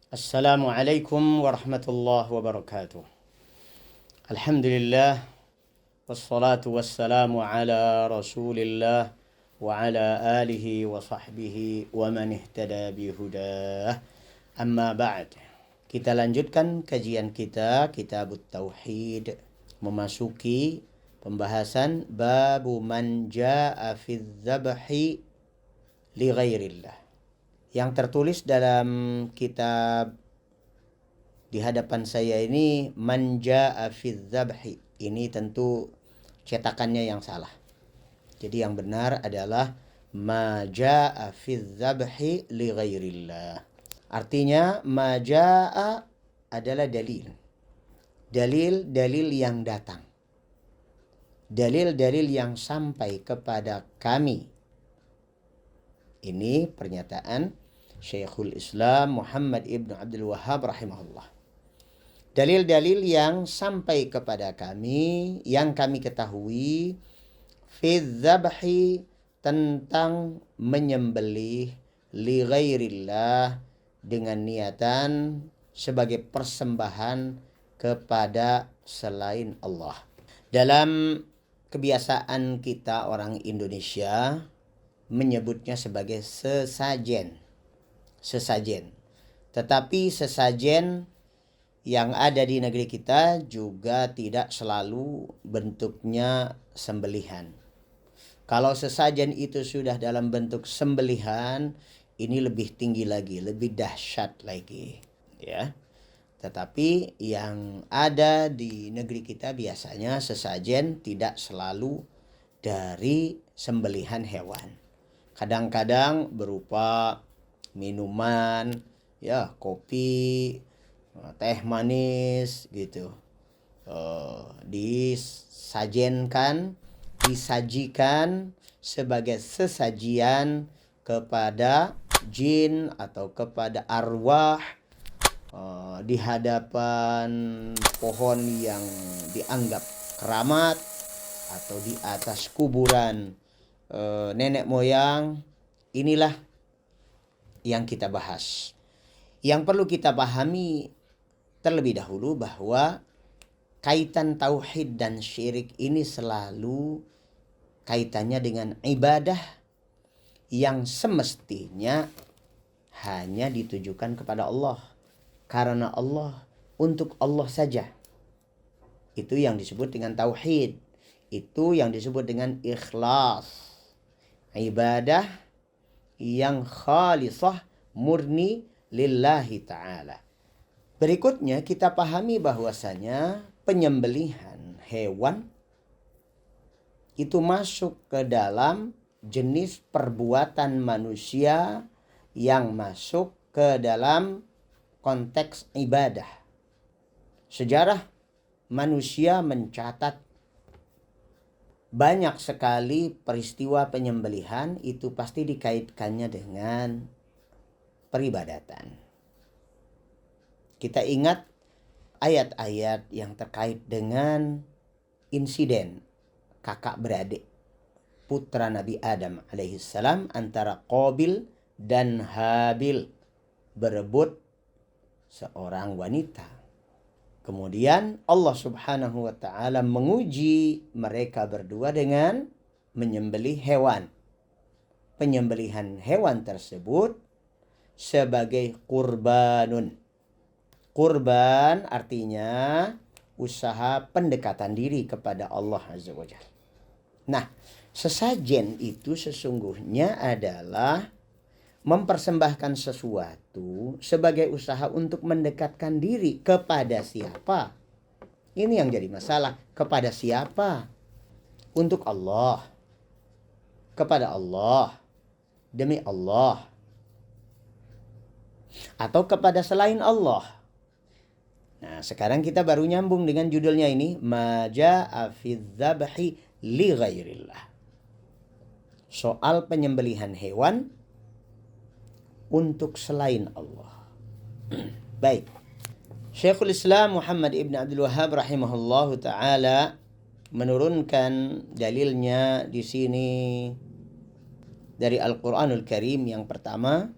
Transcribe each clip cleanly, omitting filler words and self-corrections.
Assalamualaikum warahmatullahi wabarakatuh. Alhamdulillah wassalatu wassalamu ala Rasulillah wa ala alihi wa sahbihi wa man ihtada bihudah. Amma ba'd. Kita lanjutkan kajian kita Kitabut Tauhid, memasuki pembahasan babu man jaa'a fi dzabhi li ghairillah, yang tertulis dalam kitab di hadapan saya ini man jaa'a fi dzabhi. Ini tentu cetakannya yang salah. Jadi yang benar adalah ma jaa'a fi dzabhi li ghairillah. Artinya ma jaa'a adalah dalil. Dalil-dalil yang datang. Dalil-dalil yang sampai kepada kami. Ini pernyataan Syekhul Islam Muhammad ibn Abdul Wahhab rahimahullah. Dalil-dalil yang sampai kepada kami, yang kami ketahui, fi dzabhi, tentang menyembelih, li ghairillah, dengan niatan sebagai persembahan kepada selain Allah. Dalam kebiasaan kita orang Indonesia menyebutnya sebagai sesajen. Tetapi sesajen yang ada di negeri kita juga tidak selalu bentuknya sembelihan. Kalau sesajen itu sudah dalam bentuk sembelihan, ini lebih tinggi lagi, lebih dahsyat lagi, ya. Tetapi yang ada di negeri kita biasanya sesajen tidak selalu dari sembelihan hewan. Kadang-kadang berupa minuman, ya, kopi, teh manis gitu. Disajikan sebagai sesajian kepada jin atau kepada arwah, di hadapan pohon yang dianggap keramat atau di atas kuburan nenek moyang. Inilah yang kita bahas. Yang perlu kita pahami terlebih dahulu bahwa kaitan tauhid dan syirik ini selalu kaitannya dengan ibadah yang semestinya hanya ditujukan kepada Allah, karena Allah, untuk Allah saja. Itu yang disebut dengan tauhid. Itu yang disebut dengan ikhlas. Ibadah yang khalisah, murni lillahi ta'ala. Berikutnya kita pahami bahwasanya penyembelihan hewan itu masuk ke dalam jenis perbuatan manusia yang masuk ke dalam konteks ibadah. Sejarah manusia mencatat banyak sekali peristiwa penyembelihan itu pasti dikaitkannya dengan peribadatan. Kita ingat ayat-ayat yang terkait dengan insiden kakak beradik putra Nabi Adam alaihissalam antara Qabil dan Habil, berebut seorang wanita. Kemudian Allah subhanahu wa ta'ala menguji mereka berdua dengan menyembelih hewan. Penyembelihan hewan tersebut sebagai kurbanun. Kurban artinya usaha pendekatan diri kepada Allah Azza wa Jalla. Nah, sesajen itu sesungguhnya adalah mempersembahkan sesuatu sebagai usaha untuk mendekatkan diri kepada siapa? Ini yang jadi masalah. Kepada siapa? Untuk Allah. Kepada Allah. Demi Allah. Atau kepada selain Allah. Nah, sekarang kita baru nyambung dengan judulnya ini. Ma jaa'a fi dzabhi li ghairillah. Soal penyembelihan hewan untuk selain Allah. Baik. Syekhul Islam Muhammad ibn Abdul Wahhab rahimahullahu taala menurunkan dalilnya di sini dari Al-Qur'anul Karim. Yang pertama,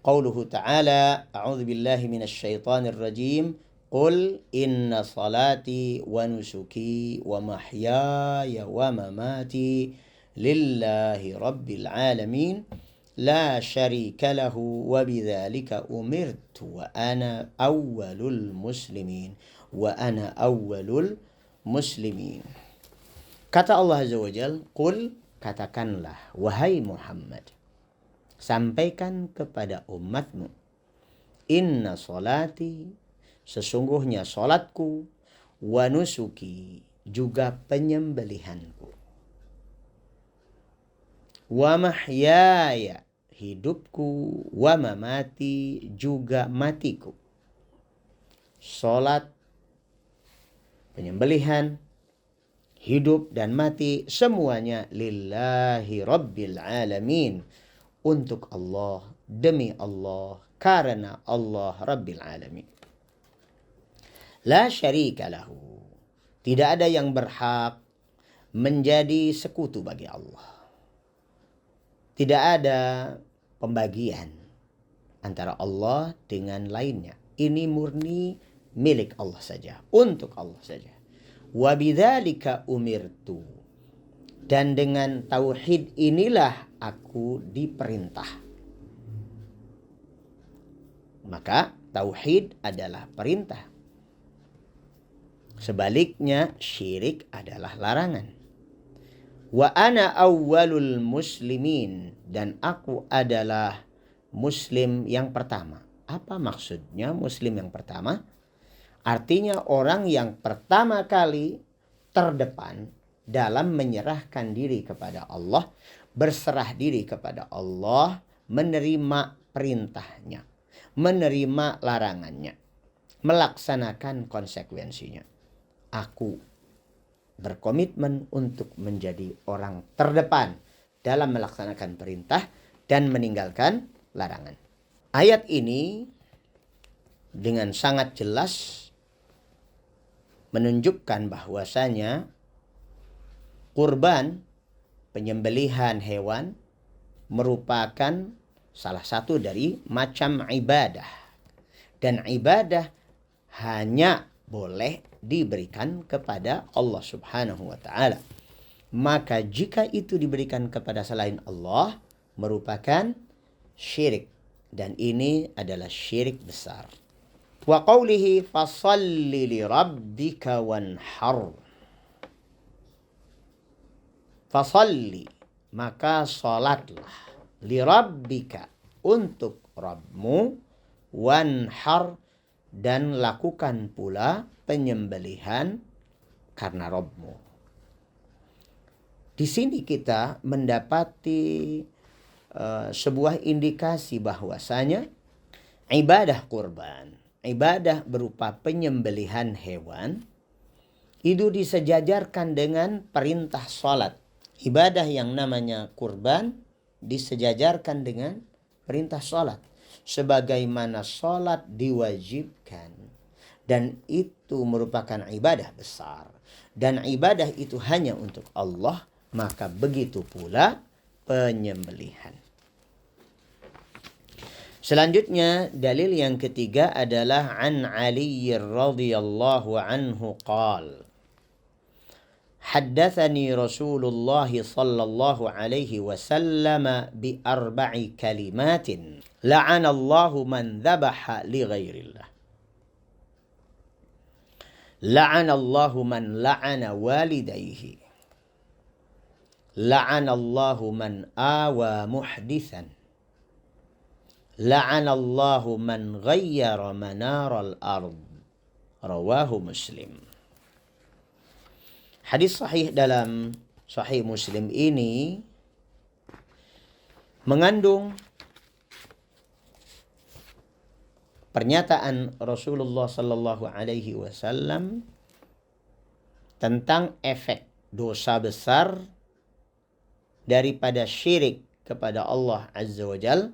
Qauluhu ta'ala, a'udzu billahi minasy syaithanir rajim. Qul inna salati wa nusuki wa mahyaya wa mamati lillahi rabbil alamin la syarika lahu wa bidzalika umirtu wa ana awwalul muslimin Kata Allah Azza wa Jalla, qul, katakanlah wahai Muhammad, sampaikan kepada umatmu, inna salati, sesungguhnya salatku, wa nusuki, juga penyembelihanku, wa mahyaya, hidupku, wa mamati, juga matiku. Salat, penyembelihan, hidup dan mati, semuanya lillahi rabbil alamin, untuk Allah, demi Allah, karena Allah rabbil alamin. La syarika lahu, tidak ada yang berhak menjadi sekutu bagi Allah. Tidak ada pembagian antara Allah dengan lainnya. Ini murni milik Allah saja, untuk Allah saja. Wa bidzalika umirtu, dan dengan tauhid inilah aku diperintah. Maka tauhid adalah perintah. Sebaliknya syirik adalah larangan. Wa ana awwalul muslimin, dan aku adalah muslim yang pertama. Apa maksudnya muslim yang pertama? Artinya orang yang pertama kali terdepan dalam menyerahkan diri kepada Allah, berserah diri kepada Allah, menerima perintahnya, menerima larangannya, melaksanakan konsekuensinya. Aku berkomitmen untuk menjadi orang terdepan dalam melaksanakan perintah dan meninggalkan larangan. Ayat ini dengan sangat jelas menunjukkan bahwasanya kurban, penyembelihan hewan, merupakan salah satu dari macam ibadah. Dan ibadah hanya boleh diberikan kepada Allah Subhanahu wa ta'ala. Maka jika itu diberikan kepada selain Allah, merupakan syirik. Dan ini adalah syirik besar. Wa qawlihi fasalli li rabbika wanhar. Fasalli, maka salatlah, li rabbika, untuk Rabbmu, wanhar, dan lakukan pula penyembelihan karena Rabbmu. Di sini kita mendapati sebuah indikasi bahwasanya ibadah kurban, ibadah berupa penyembelihan hewan, itu disejajarkan dengan perintah salat. Ibadah yang namanya kurban disejajarkan dengan perintah salat. Sebagaimana salat diwajibkan, dan itu merupakan ibadah besar, dan ibadah itu hanya untuk Allah, maka begitu pula penyembelihan. Selanjutnya dalil yang ketiga adalah an Ali radhiyallahu anhu qala haddatsani Rasulullah sallallahu alaihi wasallam bi arba'i kalimatin la'ana Allahu man dhabaha li ghairillah. La'ana Allahu man la'ana walidayhi. La'ana Allahu man awa muhdithan. La'ana Allahu man ghayyara manaral ard. Rawahu Muslim. Hadis sahih dalam Sahih Muslim ini mengandung pernyataan Rasulullah sallallahu alaihi wasallam tentang efek dosa besar daripada syirik kepada Allah Azza wa Jalla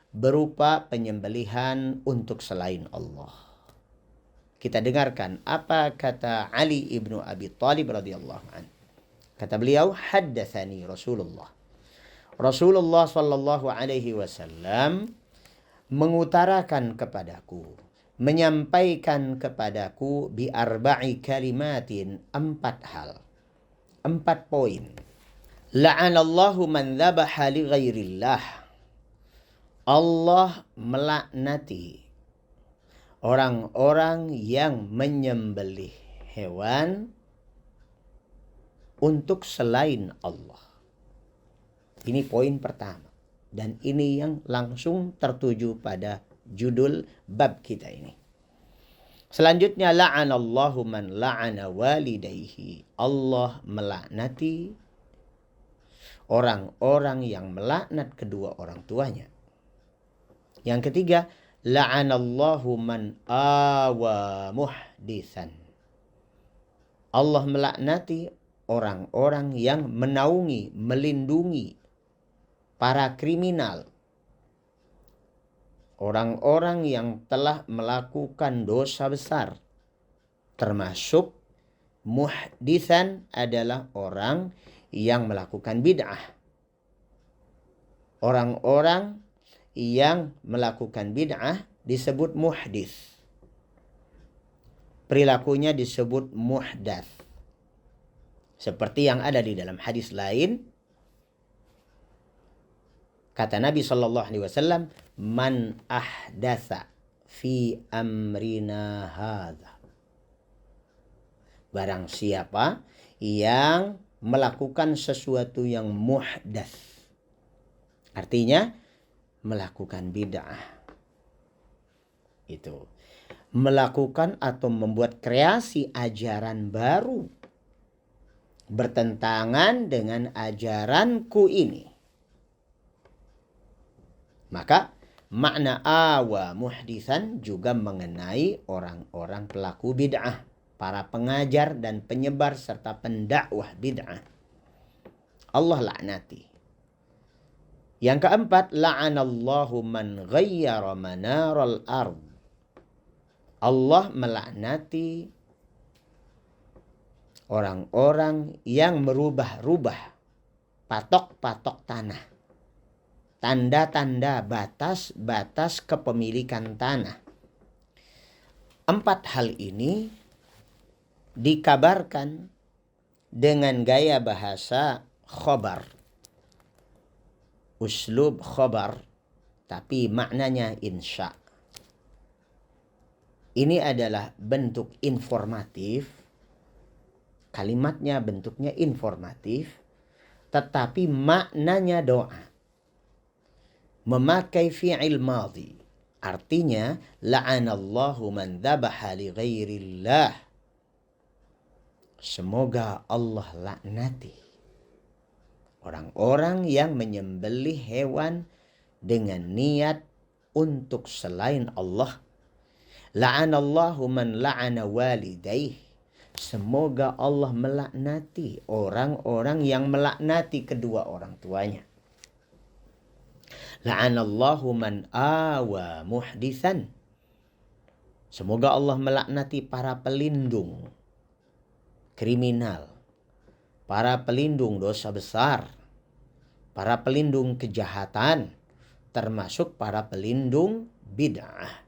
berupa penyembelihan untuk selain Allah. Kita dengarkan apa kata Ali ibnu Abi Thalib radhiyallahu anhu. Kata beliau, haddatsani Rasulullah. Rasulullah sallallahu alaihi wasallam mengutarakan kepadaku, menyampaikan kepadaku bi arba'i kalimatin, 4 hal, 4 poin. La'anallahu man dhabaha li ghairillah. Allah melaknati orang-orang yang menyembelih hewan untuk selain Allah. Ini poin pertama. Dan ini yang langsung tertuju pada judul bab kita ini. Selanjutnya, la'anallahu man la'ana walidayhi. Allah melaknati orang-orang yang melaknat kedua orang tuanya. Yang ketiga, la'anallahu man awa muhdisan. Allah melaknati orang-orang yang menaungi, melindungi para kriminal, orang-orang yang telah melakukan dosa besar, termasuk muhdisan adalah orang yang melakukan bid'ah. Orang-orang yang melakukan bid'ah disebut muhdis. Perilakunya disebut muhdats. Seperti yang ada di dalam hadis lain, kata Nabi SAW, man ahdatsa fi amrina hadza. Barang siapa yang melakukan sesuatu yang muhdats, artinya melakukan bid'ah. Itu melakukan atau membuat kreasi ajaran baru bertentangan dengan ajaranku ini. Maka makna awa muhdisan juga mengenai orang-orang pelaku bid'ah, para pengajar dan penyebar serta pendakwah bid'ah. Allah laknati. Yang keempat, la'anallahu man ghayyara manaral ard. Allah melaknati orang-orang yang merubah-rubah patok-patok tanah, tanda-tanda batas-batas kepemilikan tanah. 4 hal ini dikabarkan dengan gaya bahasa khobar, uslub khobar, tapi maknanya insya. Ini adalah bentuk informatif, kalimatnya bentuknya informatif, tetapi maknanya doa. Memakai fi'il madhi, artinya la'anallahu man dhabaha li ghairillah. Semoga Allah laknati orang-orang yang menyembelih hewan dengan niat untuk selain Allah. La'anallahu man la'ana walidayh. Semoga Allah melaknati orang-orang yang melaknati kedua orang tuanya. La'anallahu man awa muhdisan. Semoga Allah melaknati para pelindung kriminal, para pelindung dosa besar, para pelindung kejahatan, termasuk para pelindung bid'ah.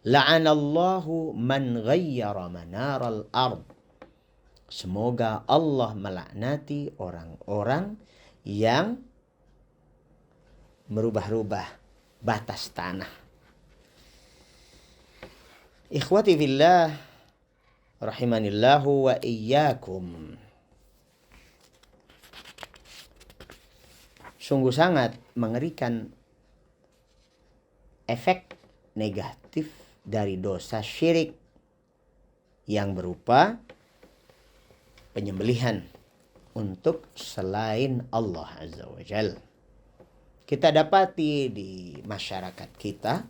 La'anallahu man ghayyara manaral ard. Semoga Allah melaknati orang-orang yang merubah-rubah batas tanah. Ikhwati fillah, rahimanillahu wa iyyakum. Sungguh sangat mengerikan efek negatif dari dosa syirik yang berupa penyembelihan untuk selain Allah Azza wa Jalla. Kita dapati di masyarakat kita,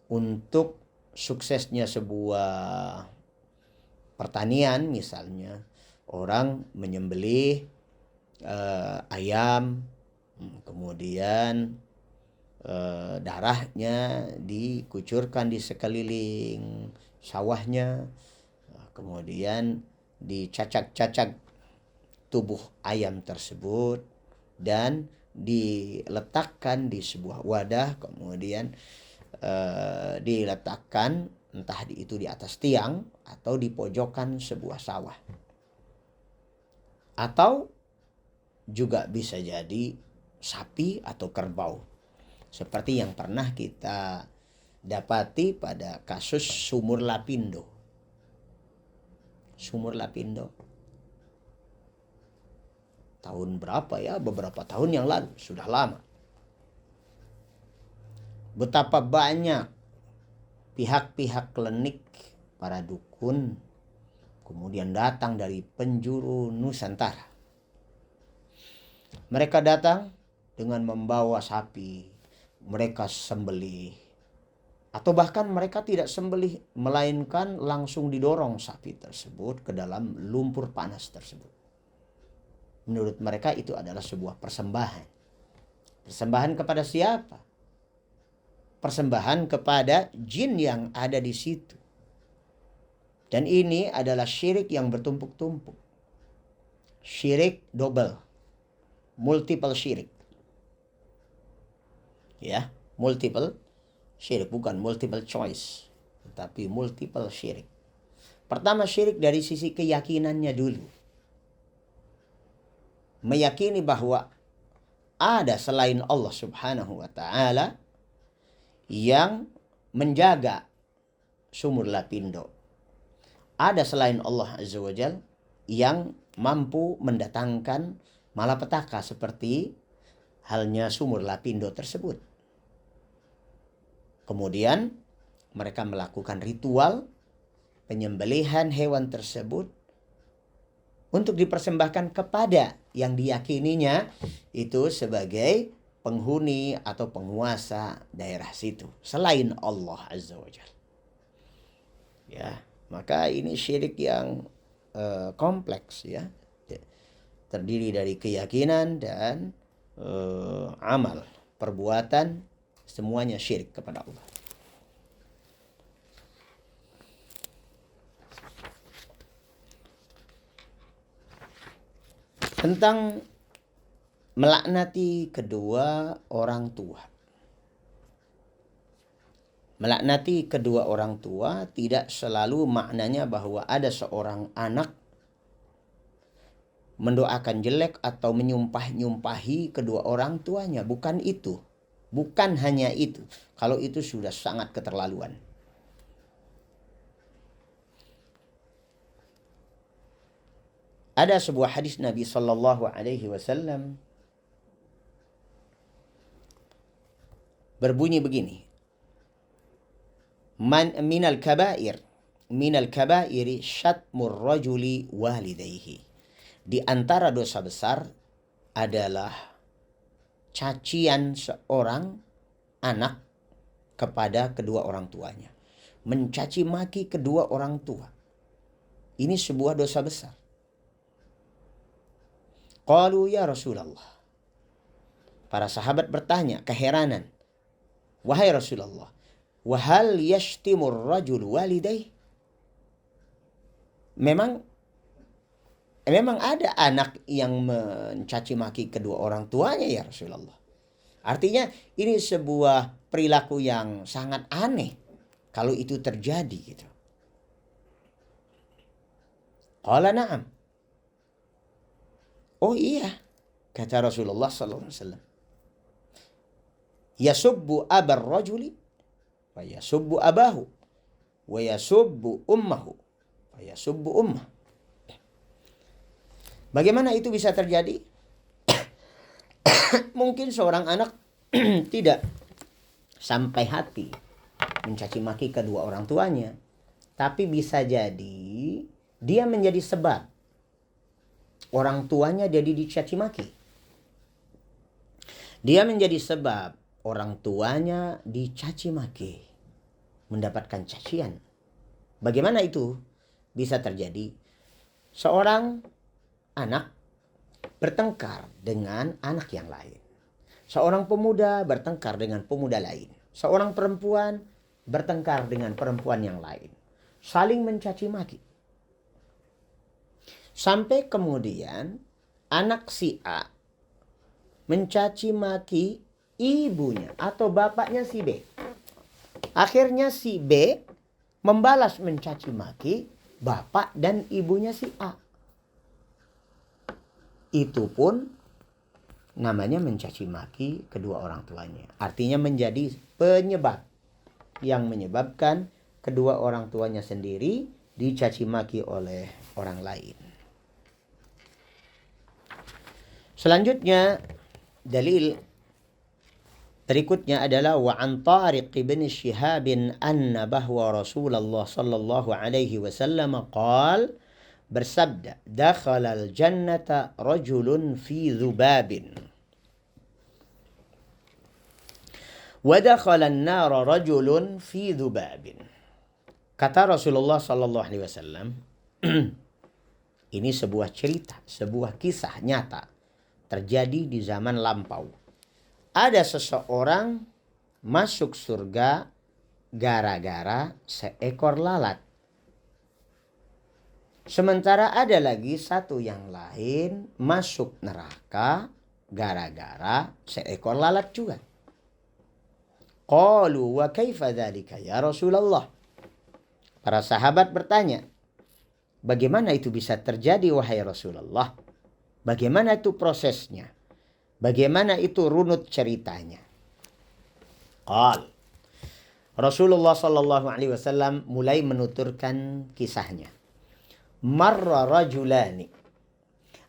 untuk suksesnya sebuah pertanian misalnya, orang menyembelih ayam, kemudian darahnya dikucurkan di sekeliling sawahnya, kemudian dicacak-cacak tubuh ayam tersebut dan diletakkan di sebuah wadah, kemudian diletakkan entah itu di atas tiang atau di pojokan sebuah sawah. Atau juga bisa jadi sapi atau kerbau. Seperti yang pernah kita dapati pada kasus Sumur Lapindo. Sumur Lapindo. Tahun berapa ya? Beberapa tahun yang lalu. Sudah lama. Betapa banyak pihak-pihak klinik, para dukun, kemudian datang dari penjuru Nusantara. Mereka datang dengan membawa sapi, mereka sembelih. Atau bahkan mereka tidak sembelih, melainkan langsung didorong sapi tersebut ke dalam lumpur panas tersebut. Menurut mereka itu adalah sebuah persembahan. Persembahan kepada siapa? Persembahan kepada jin yang ada di situ. Dan ini adalah syirik yang bertumpuk-tumpuk. Syirik double. Multiple syirik. Ya, multiple syirik, bukan multiple choice, tapi multiple syirik. Pertama, syirik dari sisi keyakinannya dulu. Meyakini bahwa ada selain Allah Subhanahu wa ta'ala yang menjaga Sumur Lapindo. Ada selain Allah Azza wa Jal yang mampu mendatangkan malapetaka seperti halnya Sumur Lapindo tersebut. Kemudian mereka melakukan ritual penyembelihan hewan tersebut untuk dipersembahkan kepada yang diyakininya itu sebagai penghuni atau penguasa daerah situ selain Allah Azza wa Jalla. Ya, maka ini syirik yang kompleks ya. Terdiri dari keyakinan dan amal, perbuatan, semuanya syirik kepada Allah. Tentang melaknati kedua orang tua. Melaknati kedua orang tua tidak selalu maknanya bahwa ada seorang anak mendoakan jelek atau menyumpah-nyumpahi kedua orang tuanya. Bukan itu. Bukan hanya itu. Kalau itu sudah sangat keterlaluan. Ada sebuah hadis Nabi Sallallahu Alaihi Wasallam berbunyi begini. Minal kabairi syatmur rajuli walidayhi. Di antara dosa besar adalah cacian seorang anak kepada kedua orang tuanya. Mencaci maki kedua orang tua. Ini sebuah dosa besar. Qalu ya Rasulullah. Para sahabat bertanya, keheranan. Wahai Rasulullah, wahal yashtimur rajul walidayh? Memang ada anak yang mencaci maki kedua orang tuanya ya Rasulullah. Artinya ini sebuah perilaku yang sangat aneh kalau itu terjadi gitu. Qala na'am. Oh iya, kata Rasulullah sallallahu alaihi wasallam. Yasubbu abar rajuli wa yasubbu abahu wa yasubbu ummahu wa yasubbu ummah. Bagaimana itu bisa terjadi? Mungkin seorang anak tidak sampai hati mencaci maki kedua orang tuanya, tapi bisa jadi dia menjadi sebab orang tuanya jadi dicaci maki. Dia menjadi sebab orang tuanya dicaci maki, mendapatkan cacian. Bagaimana itu bisa terjadi? Seorang anak bertengkar dengan anak yang lain. Seorang pemuda bertengkar dengan pemuda lain. Seorang perempuan bertengkar dengan perempuan yang lain. Saling mencaci maki. Sampai kemudian anak si A mencaci maki ibunya atau bapaknya si B. Akhirnya si B membalas mencaci maki bapak dan ibunya si A. Itu pun namanya mencaci maki kedua orang tuanya. Artinya menjadi penyebab yang menyebabkan kedua orang tuanya sendiri dicaci maki oleh orang lain. Selanjutnya dalil berikutnya adalah wa an Tariq bin Shihab anna bahwa Rasulullah sallallahu alaihi wasallam qaal bersabda dakhala al-jannata rajulun fi dhubabin wa dakhala an-nara rajulun fi dhubabin. Kata Rasulullah sallallahu alaihi wasallam, ini sebuah cerita, sebuah kisah nyata terjadi di zaman lampau. Ada seseorang masuk surga gara-gara seekor lalat. Sementara ada lagi satu yang lain masuk neraka gara-gara seekor lalat juga. Qalu wa kaifa dzalika ya Rasulullah? Para sahabat bertanya, bagaimana itu bisa terjadi wahai Rasulullah? Bagaimana itu prosesnya? Bagaimana itu runut ceritanya? Qal Rasulullah sallallahu alaihi wasallam mulai menuturkan kisahnya. Marra rajulani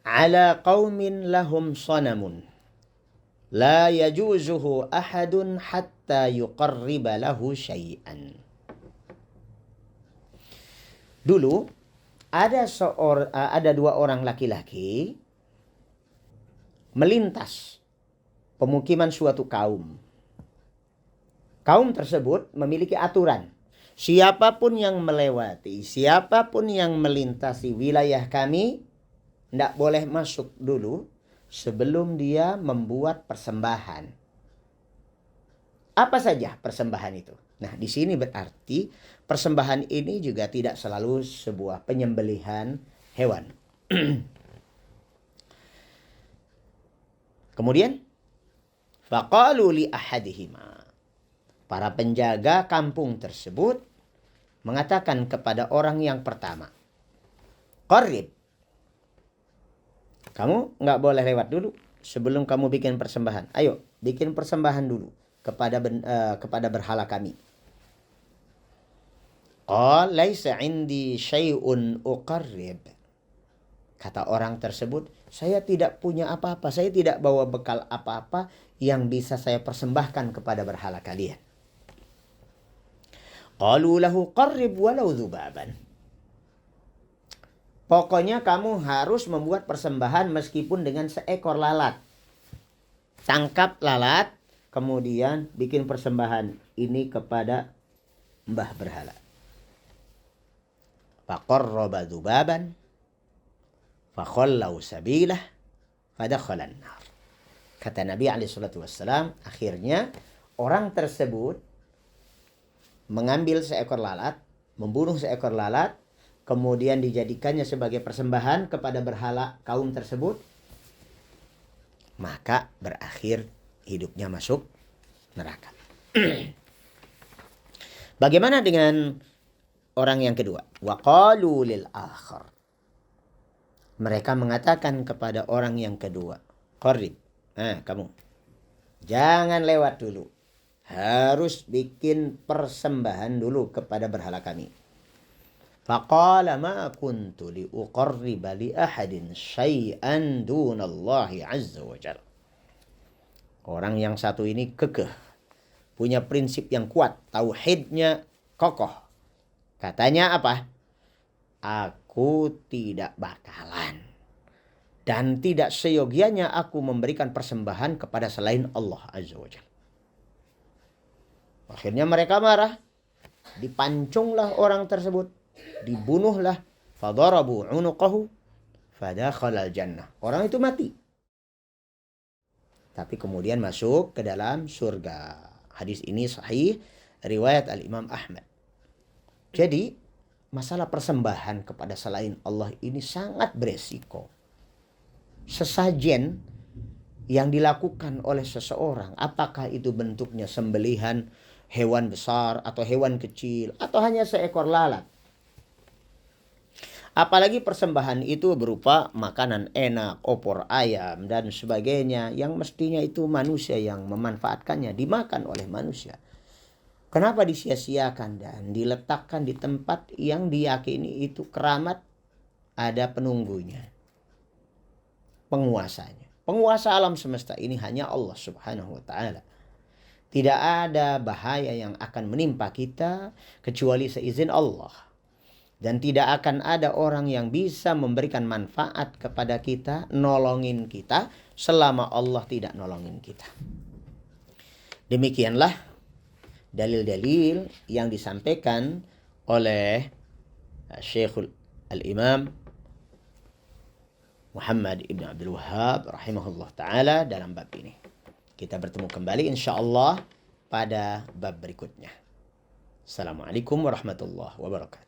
ala qaumin lahum sanamun la yajuzuhu ahadun hatta yuqarriba lahu syai'an. Dulu ada dua orang laki-laki melintas pemukiman suatu kaum. Kaum tersebut memiliki aturan. Siapapun yang melewati, siapapun yang melintasi wilayah kami, tidak boleh masuk dulu sebelum dia membuat persembahan. Apa saja persembahan itu? Nah, di sini berarti persembahan ini juga tidak selalu sebuah penyembelihan hewan. Kemudian faqalu li ahadihima. Para penjaga kampung tersebut mengatakan kepada orang yang pertama, qarrib, kamu nggak boleh lewat dulu sebelum kamu bikin persembahan. Ayo, bikin persembahan dulu kepada berhala kami. Qal laisa indi syai'un uqarrib. Kata orang tersebut, saya tidak punya apa-apa, saya tidak bawa bekal apa-apa yang bisa saya persembahkan kepada berhala kalian. Qalu lahu qarrib walau dzubaban. Pokoknya kamu harus membuat persembahan meskipun dengan seekor lalat. Tangkap lalat, kemudian bikin persembahan ini kepada mbah berhala. Faqarraba dzubaban fakhallau sabilah fadakhalan nar. Kata Nabi SAW, akhirnya orang tersebut mengambil seekor lalat, membunuh seekor lalat, kemudian dijadikannya sebagai persembahan kepada berhala kaum tersebut, maka berakhir hidupnya masuk neraka. Bagaimana dengan orang yang kedua? Wa qalu lil akhar. Mereka mengatakan kepada orang yang kedua, qarrib, kamu jangan lewat dulu. Harus bikin persembahan dulu kepada berhala kami. Faqala ma kuntu li uqarriba li ahadin syai'an dunallahi azza wa jalla. Orang yang satu ini kekeh, punya prinsip yang kuat, tauhidnya kokoh. Katanya apa? Aku tidak bakalan dan tidak seyogianya aku memberikan persembahan kepada selain Allah azza wa jalla. Akhirnya mereka marah, dipancunglah orang tersebut, dibunuhlah, fadarabu unuqahu fadakhala al-jannah. Orang itu mati, tapi kemudian masuk ke dalam surga. Hadis ini sahih riwayat Al-Imam Ahmad. Jadi masalah persembahan kepada selain Allah ini sangat beresiko. Sesajen yang dilakukan oleh seseorang, apakah itu bentuknya sembelihan hewan besar atau hewan kecil atau hanya seekor lalat. Apalagi persembahan itu berupa makanan enak, opor ayam dan sebagainya yang mestinya itu manusia yang memanfaatkannya, dimakan oleh manusia. Kenapa disia-siakan dan diletakkan di tempat yang diyakini itu keramat, ada penunggunya, penguasanya. Penguasa alam semesta ini hanya Allah Subhanahu wa taala. Tidak ada bahaya yang akan menimpa kita kecuali seizin Allah. Dan tidak akan ada orang yang bisa memberikan manfaat kepada kita, nolongin kita, selama Allah tidak nolongin kita. Demikianlah dalil-dalil yang disampaikan oleh Syekhul Al-Imam Muhammad ibn Abdul Wahhab rahimahullah ta'ala dalam bab ini. Kita bertemu kembali insyaAllah pada bab berikutnya. Assalamualaikum warahmatullahi wabarakatuh.